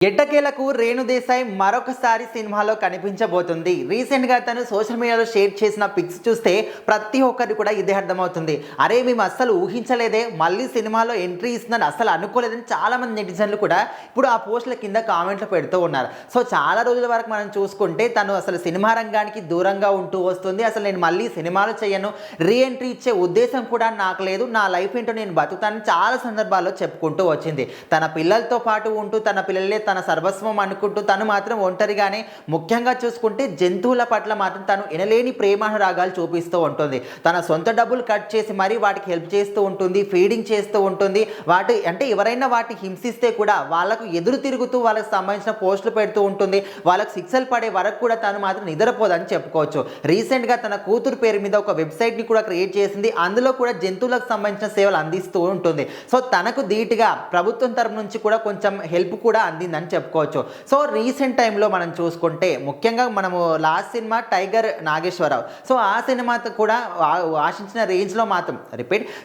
ఎట్టకేలకు రేణు దేశాయ్ మరొకసారి సినిమాలో కనిపించబోతుంది. రీసెంట్గా తను సోషల్ మీడియాలో షేర్ చేసిన పిక్స్ చూస్తే ప్రతి ఒక్కరికి కూడా ఇదే అర్థమవుతుంది. అరే మేము అస్సలు ఊహించలేదే, మళ్ళీ సినిమాలో ఎంట్రీ ఇస్తుందని అస్సలు అనుకోలేదని చాలామంది నెటిజన్లు కూడా ఇప్పుడు ఆ పోస్టుల కింద కామెంట్లు పెడుతూ ఉన్నారు. సో చాలా రోజుల వరకు మనం చూసుకుంటే తను అసలు సినిమా రంగానికి దూరంగా ఉంటూ వస్తుంది. అసలు నేను మళ్ళీ సినిమాలు చేయను, రీ ఎంట్రీ ఇచ్చే ఉద్దేశం కూడా నాకు లేదు, నా లైఫ్ ఏంటో నేను బతుకుతానని చాలా సందర్భాల్లో చెప్పుకుంటూ వచ్చింది. తన పిల్లలతో పాటు ఉంటూ తన పిల్లలే తన సర్వస్వం అనుకుంటూ తను మాత్రం ఒంటరిగానే, ముఖ్యంగా చూసుకుంటే జంతువుల పట్ల మాత్రం తను ఎనలేని ప్రేమానురాగాలు చూపిస్తూ ఉంటుంది. తన సొంత డబ్బులు కట్ చేసి మరీ వాటికి హెల్ప్ చేస్తూ ఉంటుంది, ఫీడింగ్ చేస్తూ ఉంటుంది. వాటి అంటే ఎవరైనా వాటిని హింసిస్తే కూడా వాళ్ళకు ఎదురు తిరుగుతూ వాళ్ళకి సంబంధించిన పోస్టులు పెడుతూ ఉంటుంది. వాళ్ళకి శిక్షలు పడే వరకు కూడా తను మాత్రం నిద్రపోదని చెప్పుకోవచ్చు. రీసెంట్గా తన కూతురు పేరు మీద ఒక వెబ్సైట్ని కూడా క్రియేట్ చేసింది. అందులో కూడా జంతువులకు సంబంధించిన సేవలు అందిస్తూ ఉంటుంది. సో తనకు ధీటుగా ప్రభుత్వం తరపు నుంచి కూడా కొంచెం హెల్ప్ కూడా అందిందని చెప్పుకోవచ్చు. సో రీసెంట్ టైంలో మనం చూసుకుంటే ముఖ్యంగా మనము last cinema tiger Nageswararao, so ఆ సినిమాతో కూడా ఆశించిన రేంజ్లో మాత్రం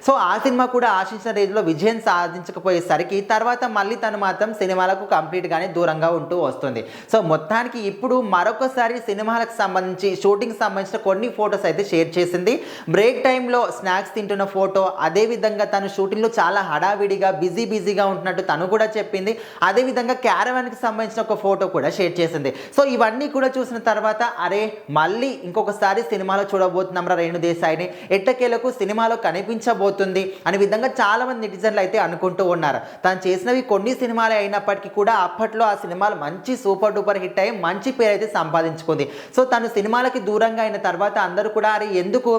సో ఆ సినిమా కూడా ఆశించిన రేంజ్లో విజయం సాధించకపోయేసరికి తర్వాత మళ్ళీ తను మాత్రం సినిమాలకు కంప్లీట్గానే దూరంగా ఉంటూ వస్తుంది. సో మొత్తానికి ఇప్పుడు మరొకసారి సినిమాలకు సంబంధించి షూటింగ్ సంబంధించిన కొన్ని ఫొటోస్ అయితే షేర్ చేసింది. బ్రేక్ టైంలో స్నాక్స్ తింటున్న ఫోటో, అదేవిధంగా తను షూటింగ్లో చాలా హడావిడిగా బిజీగా ఉంటున్నట్టు తను కూడా చెప్పింది. అదేవిధంగా క్యారవాన్కి సంబంధించిన ఒక ఫోటో కూడా షేర్ చేసింది. సో ఇవన్నీ కూడా చూసిన తర్వాత అరే మళ్ళీ ఇంకొకసారి సినిమాలో చూడబోతున్నాం రా రేణు దేశాయ్ని, ఎట్టకేలకు సినిమాలో కనిపించబోతుంది అనే విధంగా చాలామంది నెటిజన్లు అయితే అనుకుంటూ ఉన్నారు. తను చేసినవి కొన్ని సినిమాలే అయినప్పటికీ కూడా అప్పట్లో ఆ సినిమాలు మంచి సూపర్ డూపర్ హిట్ అయ్యి మంచి పేరు అయితే సంపాదించుకుంది. సో తను సినిమాలకి దూరంగా అయిన తర్వాత అందరూ కూడా అరే ఎందుకు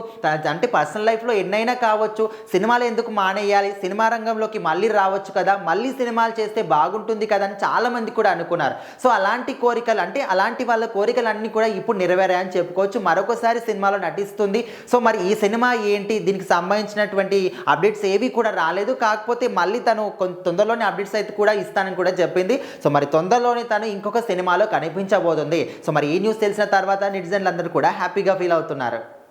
అంటే పర్సనల్ లైఫ్లో ఎన్నైనా కావచ్చు, సినిమాలు ఎందుకు మానేయాలి, సినిమా రంగంలోకి మళ్ళీ రావచ్చు కదా, మళ్ళీ సినిమాలు చేస్తే బాగుంటుంది కదా అని చాలామంది కూడా అనుకున్నారు. సో అలాంటి కోరికలు అంటే అలాంటి వాళ్ళ కోరికలన్నీ కూడా ఇప్పుడు నెరవేరాయని చెప్పుకోవచ్చు. మరొకసారి సినిమాలో నటిస్తుంది. సో మరి ఈ సినిమా ఏంటి, దీనికి సంబంధించినటువంటి అప్డేట్స్ ఏవి కూడా రాలేదు. కాకపోతే మళ్ళీ తను తొందరలోనే అప్డేట్స్ అయితే కూడా ఇస్తానని కూడా చెప్పింది. సో మరి తొందరలోనే తను ఇంకొక సినిమాలో కనిపించబోతుంది. సో మరి ఈ న్యూస్ తెలిసిన తర్వాత నెటిజన్లు అందరూ కూడా హ్యాపీగా ఫీల్ అవుతున్నారు.